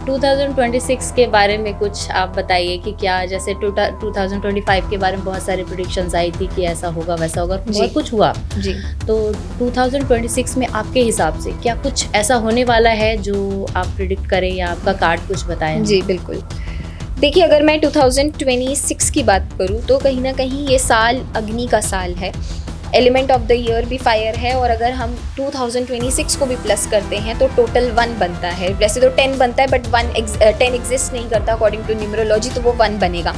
2026 के बारे में कुछ आप बताइए कि क्या, जैसे 2025 के बारे में बहुत सारी प्रिडिक्शंस आई थी कि ऐसा होगा वैसा होगा, बहुत कुछ हुआ जी। तो 2026 में आपके हिसाब से क्या कुछ ऐसा होने वाला है जो आप प्रिडिक्ट करें या आपका कार्ड कुछ बताएं? जी बिल्कुल। देखिए, अगर मैं 2026 की बात करूँ तो कहीं ना कहीं ये साल अग्नि का साल है, एलिमेंट ऑफ द ईयर भी फायर है, और अगर हम 2026 को भी प्लस करते हैं तो टोटल 1 बनता है। वैसे तो 10 बनता है बट 10 एग्जिस्ट नहीं करता अकॉर्डिंग टू न्यूमरोलॉजी, तो वो 1 बनेगा।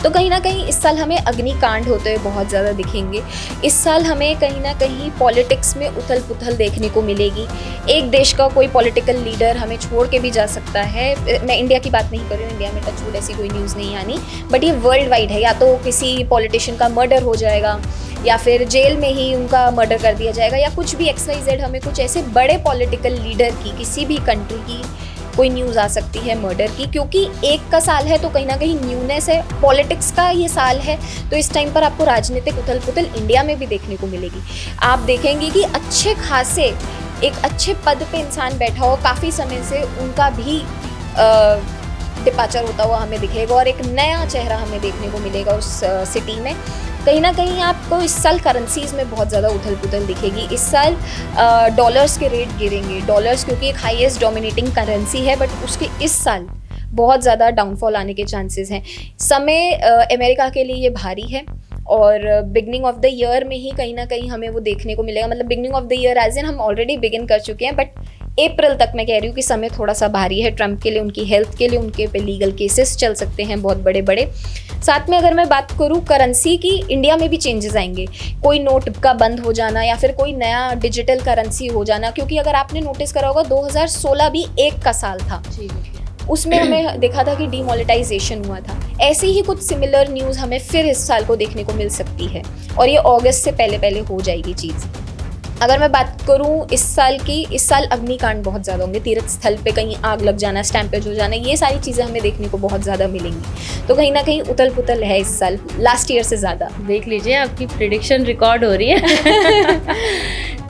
तो कहीं ना कहीं इस साल हमें अग्निकांड होते हुए बहुत ज़्यादा दिखेंगे। इस साल हमें कहीं ना कहीं पॉलिटिक्स में उथल पुथल देखने को मिलेगी। एक देश का कोई पॉलिटिकल लीडर हमें छोड़ के भी जा सकता है। मैं इंडिया की बात नहीं कर रही हूँ, इंडिया में टचवुड ऐसी कोई न्यूज़ नहीं आनी, बट ये वर्ल्ड वाइड है। या तो किसी पॉलिटिशियन का मर्डर हो जाएगा, या फिर जेल में ही उनका मर्डर कर दिया जाएगा, या कुछ भी XYZ हमें कुछ ऐसे बड़े पॉलिटिकल लीडर की, किसी भी कंट्री की कोई न्यूज़ आ सकती है मर्डर की। क्योंकि एक का साल है तो कहीं ना कहीं न्यूनेस है, पॉलिटिक्स का ये साल है, तो इस टाइम पर आपको राजनीतिक उथल पुथल इंडिया में भी देखने को मिलेगी। आप देखेंगे कि अच्छे खासे एक अच्छे पद पे इंसान बैठा हो काफ़ी समय से, उनका भी डिपार्चर होता हुआ हमें दिखेगा और एक नया चेहरा हमें देखने को मिलेगा उस सिटी में। कहीं ना कहीं आपको इस साल करेंसीज़ में बहुत ज़्यादा उथल पुथल दिखेगी। इस साल डॉलर्स के रेट गिरेंगे, डॉलर्स क्योंकि एक हाईएस्ट डोमिनेटिंग करेंसी है, बट उसके इस साल बहुत ज़्यादा डाउनफॉल आने के चांसेस हैं। समय अमेरिका के लिए ये भारी है, और बिगनिंग ऑफ द ईयर में ही कहीं ना कहीं हमें वो देखने को मिलेगा। मतलब beginning of the year as in हम ऑलरेडी बिगिन कर चुके हैं, बट अप्रैल तक मैं कह रही हूँ कि समय थोड़ा सा भारी है ट्रम्प के लिए, उनकी हेल्थ के लिए। उनके पे लीगल केसेस चल सकते हैं बहुत बड़े बड़े। साथ में अगर मैं बात करूँ करेंसी की, इंडिया में भी चेंजेस आएंगे। कोई नोट का बंद हो जाना या फिर कोई नया डिजिटल करेंसी हो जाना, क्योंकि अगर आपने नोटिस करा होगा 2016 भी एक का साल था, उसमें हमें देखा था कि डीमोनेटाइजेशन हुआ था। ऐसे ही कुछ सिमिलर न्यूज़ हमें फिर इस साल को देखने को मिल सकती है, और ये अगस्त से पहले पहले हो जाएगी चीज़। अगर मैं बात करूं इस साल की, इस साल अग्निकांड बहुत ज़्यादा होंगे, तीर्थ स्थल पे कहीं आग लग जाना, स्टैम्पेज हो जाना, ये सारी चीज़ें हमें देखने को बहुत ज़्यादा मिलेंगी। तो कहीं ना कहीं उथल पुथल है इस साल लास्ट ईयर से ज़्यादा। देख लीजिए आपकी प्रिडिक्शन रिकॉर्ड हो रही है।